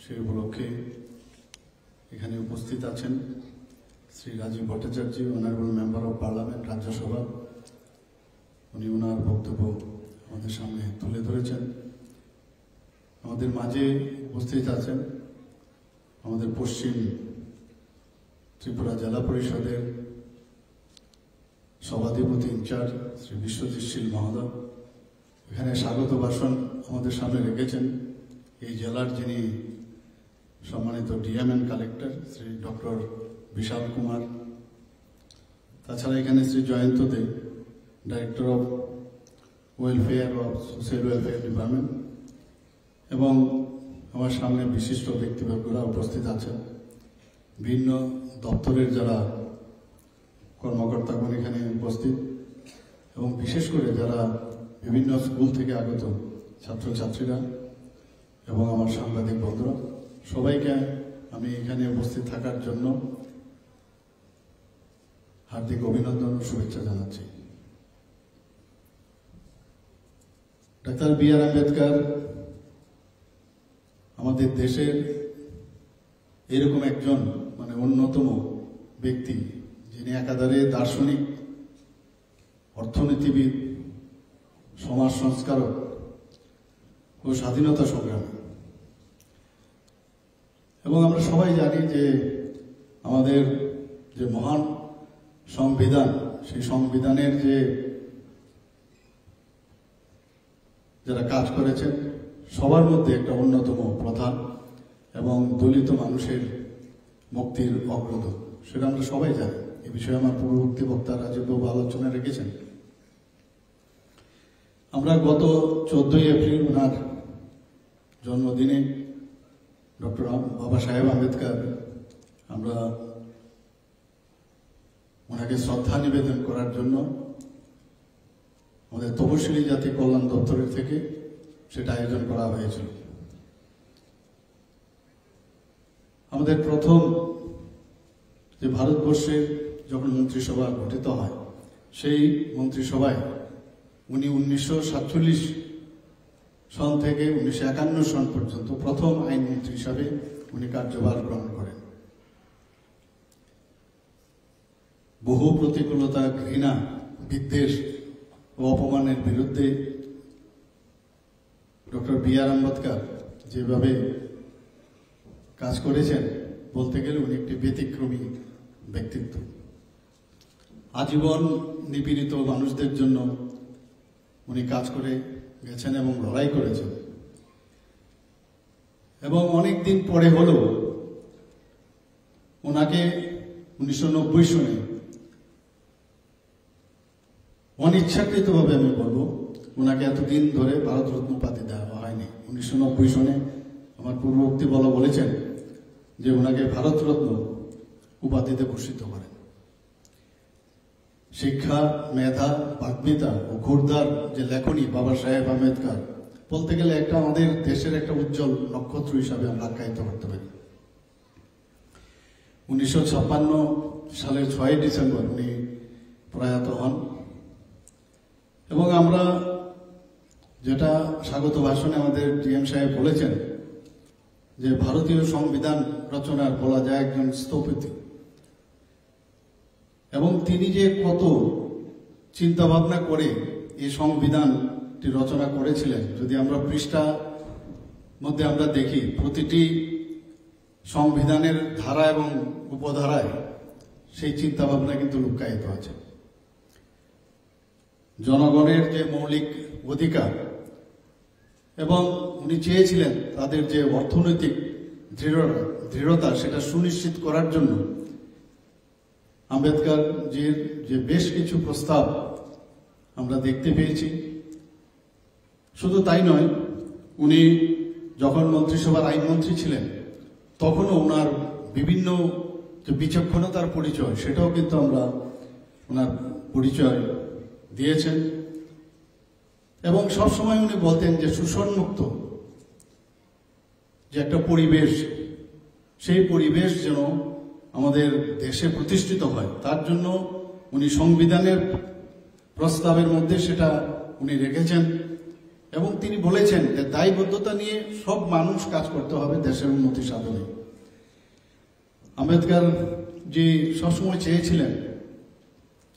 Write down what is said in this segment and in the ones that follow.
সেই উপলক্ষে এখানে উপস্থিত আছেন Shri Rajiv Bhattacharya, honourable member of parliament, Rajya Sabha. উনি ওনার বক্তব্য আমাদের সামনে তুলে ধরেছেন। আমাদের মাঝে উপস্থিত আছেন আমাদের পশ্চিম ত্রিপুরা জেলা পরিষদের সভাধিপতি ইনচার্জ শ্রী বিশ্বজিৎ শীল মহোদয়। এখানে স্বাগত ভাষণ আমাদের সামনে রেখেছেন এই জেলার যিনি সম্মানিত DM and collector Shri doctor Vishal Kumar. তাছাড়া এখানে Shri Jayanta De, director of welfare of social welfare department, এবং আমার সামনে বিশিষ্ট ব্যক্তিবর্গরা উপস্থিত আছেন। ভিন্ন দপ্তরের যারা কর্মকর্তাগণ এখানে উপস্থিত, এবং বিশেষ করে যারা বিভিন্ন স্কুল থেকে আগত ছাত্রছাত্রীরা এবং আমার সাংবাদিক বন্ধুরা, সবাইকে আমি এখানে উপস্থিত থাকার জন্য হার্দিক অভিনন্দন ও শুভেচ্ছা জানাচ্ছি। Doctor B.R.. আম্বেদকর আমাদের দেশের এরকম একজন অন্যতম ব্যক্তি, যিনি একাধারে দার্শনিক, অর্থনীতিবিদ, সমাজ সংস্কারক ও স্বাধীনতা সংগ্রামী। এবং আমরা সবাই জানি যে আমাদের যে মহান সংবিধান, সেই সংবিধানের যে যারা কাজ করেছেন সবার মধ্যে একটা অন্যতম প্রধান এবং দলিত মানুষের মুক্তির অগ্রদূত, সেটা আমরা সবাই জানি। এ বিষয়ে আমার পূর্ববর্তী বক্তা রাজীববাবু আলোচনা রেখেছেন। আমরা গত 14ই এপ্রিল ওনার জন্মদিনে ডক্টর বাবা সাহেব আম্বেদকর আমরা ওনাকে শ্রদ্ধা নিবেদন করার জন্য আমাদের তপশিলি জাতি কল্যাণ দপ্তরের থেকে সেটা আয়োজন করা হয়েছিল। আমাদের প্রথম যে ভারতবর্ষের যখন মন্ত্রিসভা গঠিত হয়, সেই মন্ত্রিসভায় উনি 1947 সন থেকে 1951 সন পর্যন্ত প্রথম আইনমন্ত্রী হিসাবে উনি কার্যভার গ্রহণ করেন। বহু প্রতিকূলতা, ঘৃণা, বিদ্বেষ ও অপমানের বিরুদ্ধে ডক্টর বি.আর. আম্বেদকর যেভাবে কাজ করেছেন, বলতে গেলে উনি একটি ব্যতিক্রমী ব্যক্তিত্ব। আজীবন নিপীড়িত মানুষদের জন্য উনি কাজ করে গেছেন এবং লড়াই করেছেন। এবং অনেকদিন পরে হলেও ওনাকে 1990 সনে অনিচ্ছাকৃতভাবে আমি বলবো, ওনাকে এতদিন ধরে ভারতরত্ন উপাধি দেওয়া হয়নি। 1990 সনে আমার পূর্ববর্তী বলেছেন যে ওনাকে ভারতরত্ন উপাধিতে ভূষিত করেন। শিক্ষা, মেধা, বাগ্মিতা ও ঘোরদার যে লেখনী বাবা সাহেব আম্বেদকর, বলতে গেলে একটা আমাদের দেশের একটা উজ্জ্বল নক্ষত্র হিসাবে আমরা আখ্যায়িত করতে পারি। 1956 সালের 6 ডিসেম্বর উনি প্রয়াত হন। এবং আমরা যেটা স্বাগত ভাষণে আমাদের ডিএম সাহেব বলেছেন যে ভারতীয় সংবিধান রচনার বলা যায় একজন স্থপতি, এবং তিনি যে কত চিন্তা ভাবনা করে এই সংবিধানটি রচনা করেছিলেন, যদি আমরা পৃষ্ঠা মধ্যে আমরা দেখি, প্রতিটি সংবিধানের ধারা এবং উপধারায় সেই চিন্তা ভাবনা কিন্তু লুক্কায়িত আছে। জনগণের যে মৌলিক অধিকার, এবং উনি চেয়েছিলেন তাদের যে অর্থনৈতিক দৃঢ়তা সেটা সুনিশ্চিত করার জন্য আম্বেদকর জির যে বেশ কিছু প্রস্তাব আমরা দেখতে পেয়েছি। শুধু তাই নয়, উনি যখন মন্ত্রিসভার আইনমন্ত্রী ছিলেন তখনও ওনার বিভিন্ন যে বিচক্ষণতার পরিচয়, সেটাও কিন্তু আমরা ওনার পরিচয় দিয়েছেন। এবং সবসময় উনি বলতেন যে শোষণমুক্ত যে একটা পরিবেশ, সেই পরিবেশ যেন আমাদের দেশে প্রতিষ্ঠিত হয়, তার জন্য উনি সংবিধানের প্রস্তাবের মধ্যে সেটা উনি রেখেছেন। এবং তিনি বলেছেন যে দায়বদ্ধতা নিয়ে সব মানুষ কাজ করতে হবে দেশের উন্নতি সাধনে। আম্বেদকর যে সবসময় চেয়েছিলেন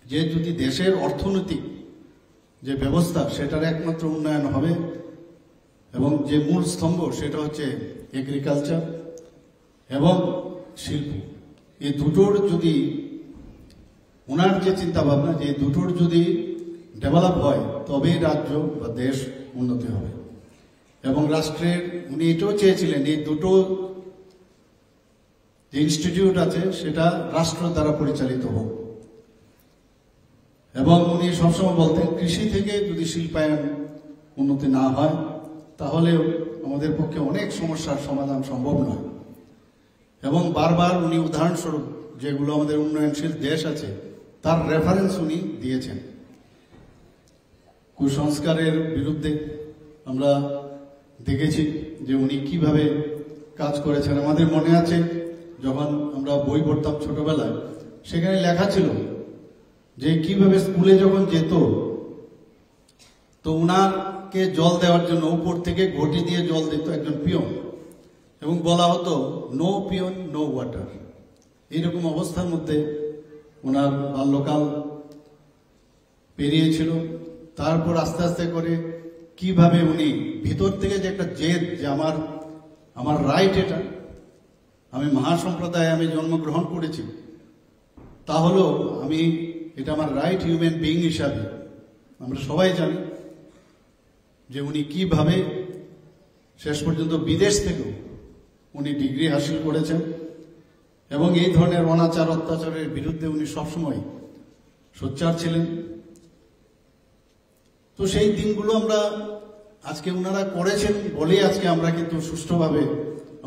যে যদি দেশের অর্থনৈতিক যে ব্যবস্থা সেটার একমাত্র উন্নয়ন হবে এবং যে মূল স্তম্ভ সেটা হচ্ছে এগ্রিকালচার এবং শিল্প, এই দুটোর যদি ওনার যে চিন্তা ভাবনা যে দুটোর যদি ডেভেলপ হয় তবেই রাজ্য বা দেশ উন্নতি হবে। এবং রাষ্ট্রের উনি এটাও চেয়েছিলেন এই দুটো যে ইনস্টিটিউট আছে সেটা রাষ্ট্র দ্বারা পরিচালিত হোক। এবং উনি সবসময় বলতেন কৃষি থেকে যদি শিল্পায়ন উন্নতি না হয় তাহলে আমাদের পক্ষে অনেক সমস্যার সমাধান সম্ভব নয়। এবং বারবার উনি উদাহরণস্বরূপ যেগুলো আমাদের উন্নয়নশীল দেশ আছে তার রেফারেন্স উনি দিয়েছেন। কুসংস্কারের বিরুদ্ধে আমরা দেখেছি যে উনি কিভাবে কাজ করেছেন। আমাদের মনে আছে যখন আমরা বই পড়তাম ছোটবেলায়, সেখানে লেখা ছিল যে কিভাবে স্কুলে যখন যেত তো উনাকে জল দেওয়ার জন্য উপর থেকে ঘটি দিয়ে জল দিত একজন পিয়ন, এবং বলা হতো নো পিয়ন নো ওয়াটার। এইরকম অবস্থার মধ্যে ওনার বাল্যকাল পেরিয়েছিল। তারপর আস্তে আস্তে করে কিভাবে উনি ভিতর থেকে যে একটা জেদ যে আমার রাইট, এটা আমি মহাসম্প্রদায়ে আমি জন্মগ্রহণ করেছি, তাহলেও আমি এটা আমার রাইট হিউম্যান বিইং হিসাবে। আমরা সবাই জানি যে উনি কিভাবে শেষ পর্যন্ত বিদেশ থেকেও উনি ডিগ্রি হাসিল করেছেন এবং এই ধরনের অনাচার অত্যাচারের বিরুদ্ধে উনি সবসময় সোচ্চার ছিলেন। তো সেই দিনগুলো আমরা আজকে ওনারা করেছেন বলেই আজকে আমরা কিন্তু সুষ্ঠুভাবে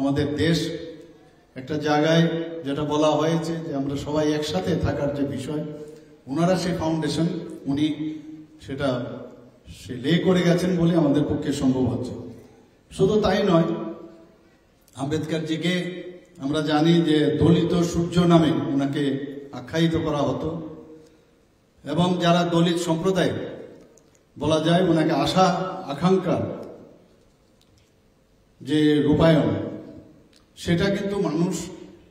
আমাদের দেশ একটা জায়গায়, যেটা বলা হয়েছে যে আমরা সবাই একসাথে থাকার যে বিষয়, ওনারা সেই ফাউন্ডেশন উনি সেটা সে লে করে গেছেন বলে আমাদের পক্ষে সম্ভব হচ্ছে। শুধু তাই নয়, আম্বেদকরজিকে আমরা জানি যে দলিত সূর্য নামে ওনাকে আখ্যায়িত করা হতো এবং যারা দলিত সম্প্রদায় বলা যায় ওনাকে আশা আকাঙ্ক্ষা যে রূপায়ণ, সেটা কিন্তু মানুষ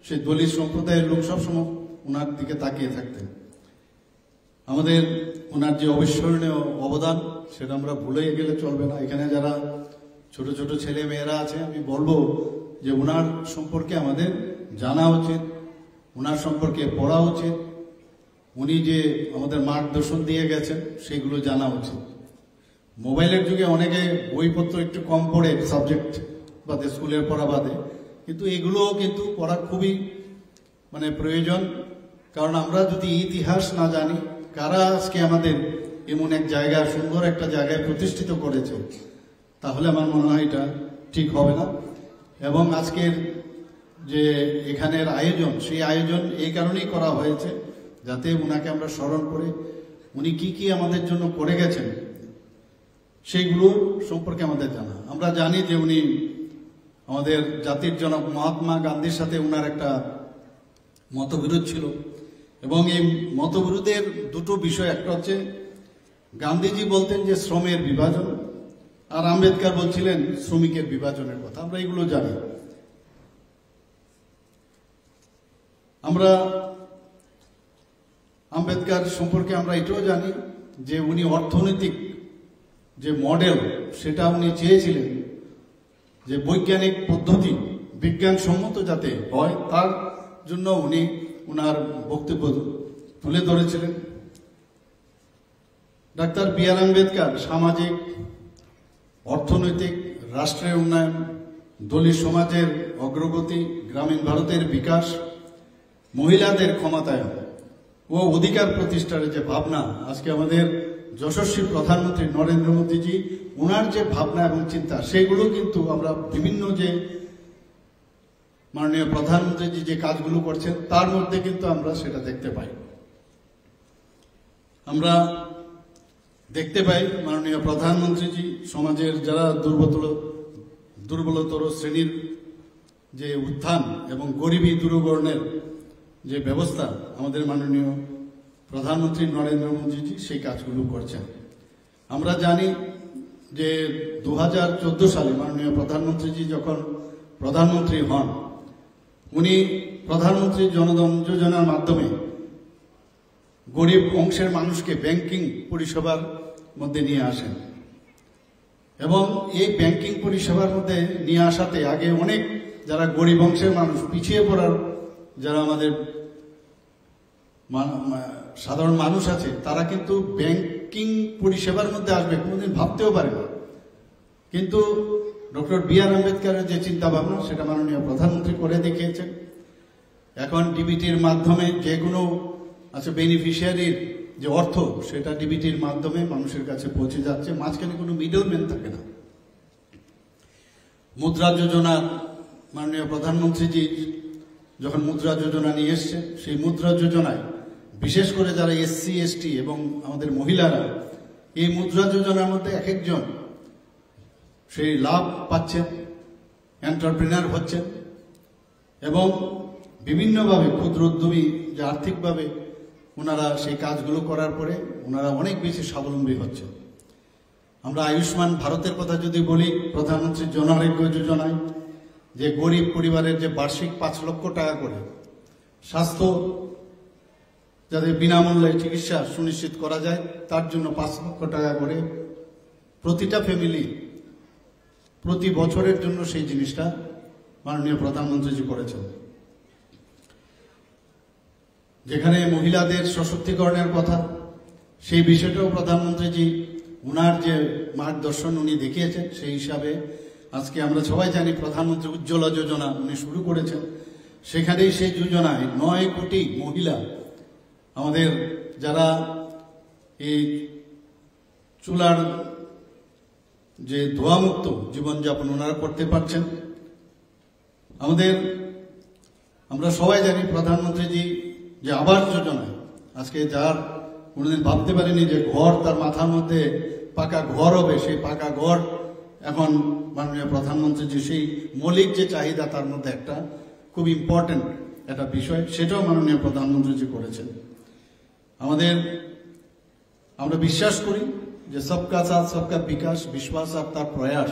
সেই দলিত সম্প্রদায়ের লোক সবসময় ওনার দিকে তাকিয়ে থাকতেন। আমাদের ওনার যে অবিস্মরণীয় অবদান সেটা আমরা ভুলে গেলে চলবে না। এখানে যারা ছোট ছোট ছেলে মেয়েরা আছে আমি বলবো যে ওনার সম্পর্কে আমাদের জানা উচিত, ওনার সম্পর্কে পড়া উচিত, উনি যে আমাদের মার্গদর্শন দিয়ে গেছেন সেগুলো জানা উচিত। মোবাইলের যুগে অনেকে বইপত্র একটু কম পড়ে সাবজেক্ট বাদে, স্কুলের পড়া বাদে, কিন্তু এগুলোও কিন্তু পড়া খুবই প্রয়োজন। কারণ আমরা যদি ইতিহাস না জানি কারা আজকে আমাদের এমন এক জায়গায় সুন্দর একটা জায়গায় প্রতিষ্ঠিত করেছে, তাহলে আমার মনে হয় এটা ঠিক হবে না। এবং আজকের যে এখানের আয়োজন, সেই আয়োজন এই কারণেই করা হয়েছে যাতে উনাকে আমরা স্মরণ করে উনি কি কি আমাদের জন্য করে গেছেন সেইগুলো সম্পর্কে আমাদের জানা। আমরা জানি যে উনি আমাদের জাতির জনক মহাত্মা গান্ধীর সাথে উনার একটা মতবিরোধ ছিল এবং এই মতবিরোধের দুটো বিষয়, একটা হচ্ছে গান্ধীজি বলতেন যে শ্রমের বিভাজন, আর আম্বেদকর বলছিলেন শ্রমিকের বিভাজনের কথা। আমরা এগুলো জানি। আমরা আম্বেদকর সম্পর্কে আমরা এটাও জানি যে উনি অর্থনৈতিক যে মডেল সেটা উনি চেয়েছিলেন যে বৈজ্ঞানিক পদ্ধতি বিজ্ঞানসম্মত যাতে হয় তার জন্য উনি ওনার বক্তব্য তুলে ধরেছিলেন। ডাক্তার বি আর আম্বেদকর সামাজিক, অর্থনৈতিক, রাষ্ট্রের উন্নয়ন, দলিত সমাজের অগ্রগতি, গ্রামীণ ভারতের বিকাশ, মহিলাদের ক্ষমতায়ন ও অধিকার প্রতিষ্ঠার যে ভাবনা, আজকে আমাদের যশস্বী প্রধানমন্ত্রী নরেন্দ্র মোদীজি ওনার যে ভাবনা এবং চিন্তা, সেগুলো কিন্তু আমরা বিভিন্ন যে মাননীয় প্রধানমন্ত্রীজি যে কাজগুলো করছেন তার মধ্যে কিন্তু আমরা সেটা দেখতে পাই। আমরা দেখতে পাই মাননীয় প্রধানমন্ত্রীজি সমাজের যারা দুর্বলতর শ্রেণীর যে উত্থান এবং গরিবী দূরীকরণের যে ব্যবস্থা আমাদের মাননীয় প্রধানমন্ত্রী নরেন্দ্র মোদীজি সেই কাজগুলো করছেন। আমরা জানি যে 2014 সালে মাননীয় প্রধানমন্ত্রীজি যখন প্রধানমন্ত্রী হন, উনি প্রধানমন্ত্রী জনধন যোজনার মাধ্যমে গরিব অংশের মানুষকে ব্যাংকিং পরিষেবার মধ্যে নিয়ে আসেন এবং এই ব্যাংকিং পরিষেবার মধ্যে নিয়ে আসাতে আগে অনেক যারা গরিব অংশের মানুষ, পিছিয়ে পড়ার যারা আমাদের সাধারণ মানুষ আছে, তারা কিন্তু ব্যাংকিং পরিষেবার মধ্যে আসবে কোনোদিন ভাবতেও পারে না। কিন্তু ডক্টর বি.আর. আম্বেদকরের যে চিন্তা ভাবনা, সেটা মাননীয় প্রধানমন্ত্রী করে দেখিয়েছেন। এখন ডিবিটির মাধ্যমে যে কোনো বেনিফিশিয়ারির যে অর্থ, সেটা ডিবিটির মাধ্যমে মানুষের কাছে পৌঁছে যাচ্ছে, মাঝখানে কোনো মিডলম্যান থাকে না। মুদ্রা যোজনা, মাননীয় প্রধানমন্ত্রীজি যখন মুদ্রা যোজনা নিয়ে এসছে, সেই মুদ্রা যোজনায় বিশেষ করে যারা এসসি এসটি এবং আমাদের মহিলারা, এই মুদ্রা যোজনার মধ্যে এক একজন সেই লাভ পাচ্ছেন, এন্টারপ্রেনার হচ্ছেন এবং বিভিন্নভাবে ক্ষুদ্র উদ্যমী যে আর্থিকভাবে ওনারা সেই কাজগুলো করার পরে ওনারা অনেক বেশি স্বাবলম্বী হচ্ছেন। আমরা আয়ুষ্মান ভারতের কথা যদি বলি, প্রধানমন্ত্রী জন আরোগ্য যোজনায় যে গরিব পরিবারের যে বার্ষিক 5 লক্ষ টাকা করে স্বাস্থ্য যাদের বিনামূল্যে চিকিৎসা সুনিশ্চিত করা যায়, তার জন্য 5 লক্ষ টাকা করে প্রতিটা ফ্যামিলি প্রতি বছরের জন্য সেই জিনিসটা মাননীয় প্রধানমন্ত্রীজি করেছেন। যেখানে মহিলাদের সশক্তিকরণের কথা, সেই বিষয়টাও প্রধানমন্ত্রীজি উনার যে মার্গদর্শন উনি দেখিয়েছেন, সেই হিসাবে আজকে আমরা সবাই জানি প্রধানমন্ত্রী উজ্জ্বলা যোজনা উনি শুরু করেছেন। সেখানেই সেই যোজনায় 9 কোটি মহিলা আমাদের যারা এই চুলার যে ধোঁয়ামুক্ত জীবনযাপন ওনারা করতে পারছেন। আমরা সবাই জানি প্রধানমন্ত্রীজি যে আবাস যোজনায় আজকে যার কোনোদিন ভাবতে পারেনি যে ঘর তার মাথার মধ্যে পাকা ঘর হবে, সেই পাকা ঘর এখন মাননীয় প্রধানমন্ত্রীজি সেই মৌলিক যে চাহিদা তার মধ্যে একটা খুব ইম্পর্টেন্ট একটা বিষয়, সেটাও মাননীয় প্রধানমন্ত্রীজি করেছেন। আমরা বিশ্বাস করি যে সবকা সাথ সবকা বিকাশ, বিশ্বাস আর তার প্রয়াস,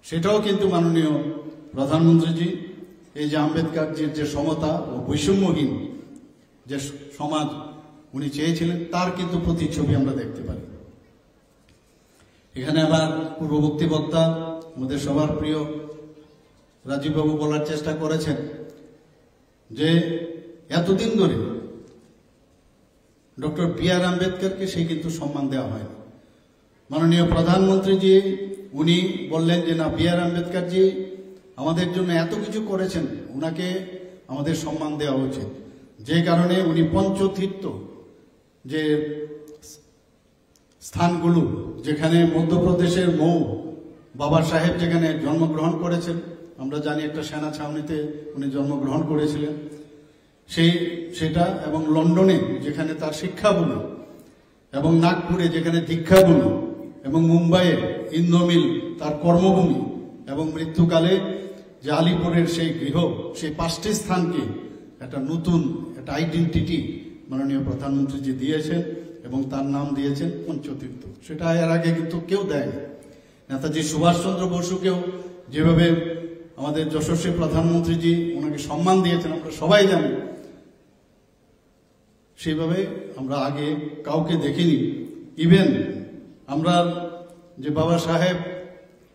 সেটাও কিন্তু মাননীয় প্রধানমন্ত্রীজি এই যে আম্বেদকরজির যে সমতা ও বৈষম্যহীন যে সমাজ উনি চেয়েছিলেন, তার কিন্তু প্রতিচ্ছবি আমরা দেখতে পারি। এখানে আবার পূর্ববর্তী বক্তা আমাদের সবার প্রিয় রাজীববাবু বলার চেষ্টা করেছেন যে এতদিন ধরে ডক্টর বি.আর. আম্বেদকরকে সেই কিন্তু সম্মান দেওয়া হয়নি। মাননীয় প্রধানমন্ত্রীজি উনি বললেন যে না, বি.আর. আম্বেদকরজি আমাদের জন্য এত কিছু করেছেন, উনাকে আমাদের সম্মান দেওয়া উচিত। যে কারণে উনি পঞ্চতীর্থ যে স্থানগুলো, যেখানে মধ্যপ্রদেশের মৌ বাবা সাহেব যেখানে জন্মগ্রহণ করেছেন, আমরা জানি একটা সেনা ছাউনিতে উনি জন্মগ্রহণ করেছিলেন, সেটা এবং লন্ডনে যেখানে তার শিক্ষাভূমি, এবং নাগপুরে যেখানে দীক্ষাভূমি, এবং মুম্বাইয়ে ইন্দ্রমিল তার কর্মভূমি, এবং মৃত্যুকালে যে আলিপুরের সেই গৃহ, সেই 5টি স্থানকে একটা নতুন একটা আইডেন্টিটি মাননীয় প্রধানমন্ত্রীজি দিয়েছেন এবং তার নাম দিয়েছেন পঞ্চতীর্থ। সেটা এর আগে কিন্তু কেউ দেয়নি। নেতাজি সুভাষচন্দ্র বসুকেও যেভাবে আমাদের যশস্বী প্রধানমন্ত্রীজি ওনাকে সম্মান দিয়েছেন আমরা সবাই জানি, সেইভাবে আমরা আগে কাউকে দেখিনি। ইভেন আমরা যে বাবা সাহেব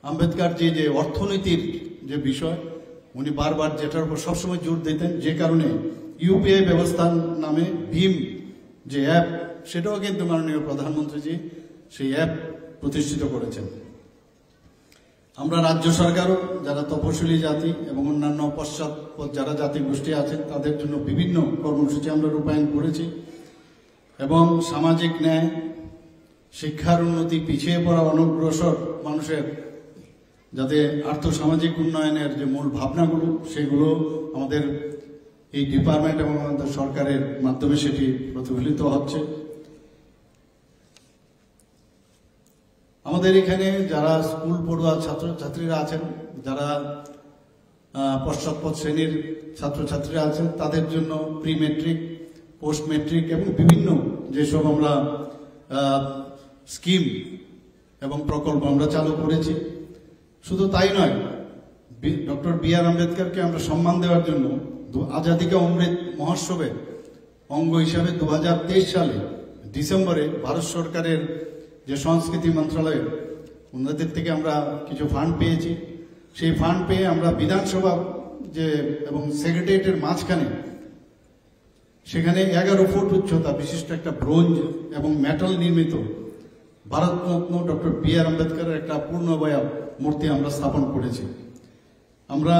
আম্বেদকরজি যে অর্থনীতির যে বিষয় উনি বারবার যেটার উপর সবসময় জোর দিতেন, যে কারণে ইউপিআই ব্যবস্থার নামে ভীম যে অ্যাপ, সেটাও কিন্তু মাননীয় প্রধানমন্ত্রীজি সেই অ্যাপ প্রতিষ্ঠিত করেছেন। আমরা রাজ্য সরকারও যারা তপশিলি জাতি এবং অন্যান্য পশ্চাৎপদ যারা জাতি গোষ্ঠী আছেন, তাদের জন্য বিভিন্ন কর্মসূচি আমরা রূপায়ণ করেছি এবং সামাজিক ন্যায়, শিক্ষার উন্নতি, পিছিয়ে পড়া অনগ্রসর মানুষের যাতে আর্থসামাজিক উন্নয়নের যে মূল ভাবনাগুলো, সেগুলো আমাদের এই ডিপার্টমেন্ট এবং আমাদের সরকারের মাধ্যমে সেটি প্রতিফলিত হচ্ছে। আমাদের এখানে যারা স্কুল পড়ুয়া ছাত্রছাত্রীরা আছেন, যারা পশ্চাৎপদ শ্রেণীর ছাত্রছাত্রীরা আছেন, তাদের জন্য প্রি মেট্রিক, পোস্ট মেট্রিক এবং বিভিন্ন যেসব আমরা স্কিম এবং প্রকল্প আমরা চালু করেছি। শুধু তাই নয়, ডক্টর বি.আর. আম্বেদকরকে আমরা সম্মান দেওয়ার জন্য আজাদী কা অমৃত মহোৎসবের অঙ্গ হিসাবে 2023 সালে ডিসেম্বরে ভারত সরকারের যে সংস্কৃতি মন্ত্রণালয়ের ওনাদের থেকে আমরা কিছু ফান্ড পেয়েছি। সেই ফান্ড পেয়ে আমরা বিধানসভা যে এবং সেক্রেটারিয়েটের মাঝখানে সেখানে 11 ফুট উচ্চতা বিশিষ্ট একটা ব্রোঞ্জ এবং মেটাল নির্মিত ভারতরত্ন ডক্টর বি.আর. আম্বেদকরের একটা পূর্ণবয়া মূর্তি আমরা স্থাপন করেছি। আমরা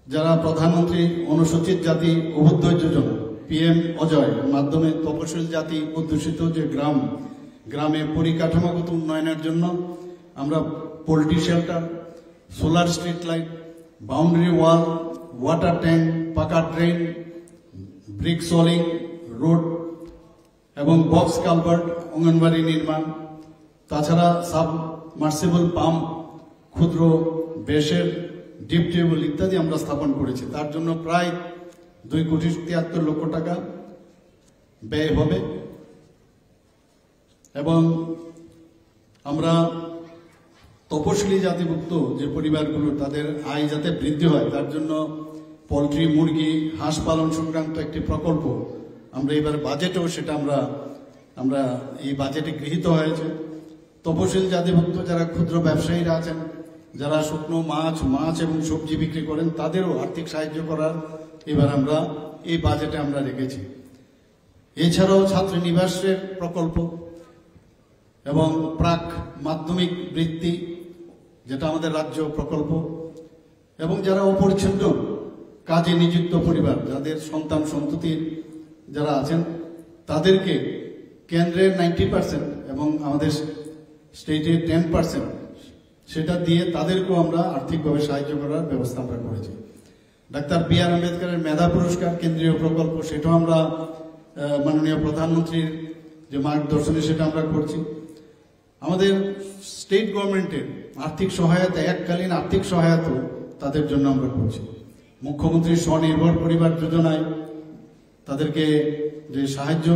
যারা প্রধানমন্ত্রী অনুসূচিত জাতি অভ্যুদয় যোজনা PM অজয় মাধ্যমে তপশিল জাতি অধ্যুষিত যে গ্রামে পরিকাঠামোগত উন্নয়নের জন্য আমরা poultry shelter, solar street light, boundary wall, water tank, পাকা ড্রেন, ব্রিক সোলিং রোড এবং বক্স কালভার্ট, অঙ্গনবাড়ি নির্মাণ, তাছাড়া সাবমার্সিবল পাম্প, ক্ষুদ্র বেসের ডিপ টিউবওয়েল ইত্যাদি আমরা স্থাপন করেছি। তার জন্য প্রায় 2,73,00,000 টাকা ব্যয় হবে এবং আমরা তপশিলি জাতিভুক্ত যে পরিবারগুলো তাদের আয় যাতে বৃদ্ধি হয় তার জন্য পোলট্রি, মুরগি, হাঁস পালন সংক্রান্ত একটি প্রকল্প আমরা এবার বাজেটেও সেটা আমরা এই বাজেটে গৃহীত হয়েছে। তপশিল জাতিভুক্ত যারা ক্ষুদ্র ব্যবসায়ীরা আছেন, যারা শুকনো মাছ এবং সবজি বিক্রি করেন, তাদেরও আর্থিক সাহায্য করার এবার আমরা এই বাজেটে আমরা রেখেছি। এছাড়াও ছাত্রী নিবাসের প্রকল্প এবং প্রাক মাধ্যমিক বৃত্তি, যেটা আমাদের রাজ্য প্রকল্প, এবং যারা অপরিচ্ছন্ন কাজে নিযুক্ত পরিবার, যাদের সন্তান সন্ততির যারা আছেন, তাদেরকে কেন্দ্রের 90% এবং আমাদের স্টেটের 10% সেটা দিয়ে তাদেরকেও আমরা আর্থিকভাবে সাহায্য করার ব্যবস্থা আমরা করেছি। Doctor B.R.. আম্বেদকরের মেধা পুরস্কার কেন্দ্রীয় প্রকল্প, সেটাও আমরা মাননীয় প্রধানমন্ত্রীর যে মার্গদর্শনে সেটা আমরা করছি। আমাদের স্টেট গভর্নমেন্টের আর্থিক সহায়তা, এককালীন আর্থিক সহায়তা তাদের জন্য আমরা করছি। মুখ্যমন্ত্রী স্বনির্ভর পরিবার যোজনায় তাদেরকে যে সাহায্য,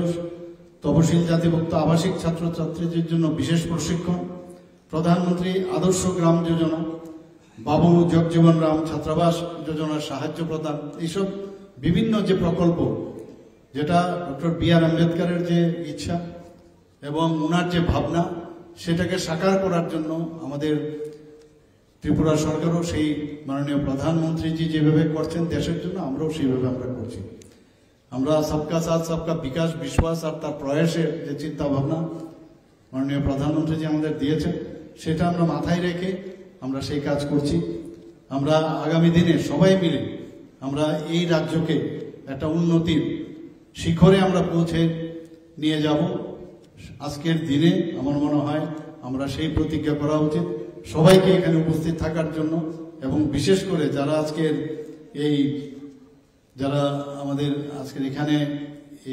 তপশিল জাতিভুক্ত আবাসিক ছাত্রছাত্রীদের জন্য বিশেষ প্রশিক্ষণ, প্রধানমন্ত্রী আদর্শ গ্রাম যোজনা, বাবু জগজীবন রাম ছাত্রাবাস যোজনার সাহায্য প্রদান, এইসব বিভিন্ন যে প্রকল্প, যেটা ডক্টর বি.আর. আম্বেদকরের যে ইচ্ছা এবং ওনার যে ভাবনা, সেটাকে সাকার করার জন্য আমাদের ত্রিপুরা সরকারও সেই মাননীয় প্রধানমন্ত্রীজি যেভাবে করছেন দেশের জন্য, আমরাও সেইভাবে আমরা করছি। আমরা সবকা সাথ সবকা বিকাশ, বিশ্বাস আর তার প্রয়াসের যে চিন্তা ভাবনা মাননীয় প্রধানমন্ত্রীজি আমাদের দিয়েছেন, সেটা আমরা মাথায় রেখে আমরা সেই কাজ করছি। আমরা আগামী দিনে সবাই মিলে আমরা এই রাজ্যকে একটা উন্নতির শিখরে আমরা পৌঁছে নিয়ে যাব। আজকের দিনে আমার মনে হয় আমরা সেই প্রতিজ্ঞা করা উচিত, সবাইকে এখানে উপস্থিত থাকার জন্য, এবং বিশেষ করে যারা আজকের যারা আমাদের আজকের এখানে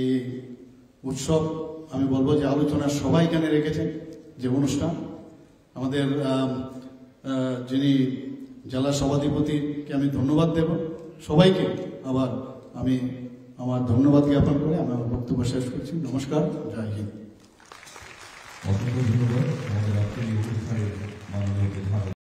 এই উৎসব, আমি বলবো যে আলোচনা সবাই এখানে রেখেছেন যে অনুষ্ঠান, আমাদের যিনি জেলা সভাধিপতিকে আমি ধন্যবাদ দেব, সবাইকে আবার আমি আমার ধন্যবাদ জ্ঞাপন করে আমি আমার বক্তব্য শেষ করছি। নমস্কার, জয় হিন্দ। অসংখ্য ধন্যবাদ আমাদের আজকের এই অনুষ্ঠানে মাননীয়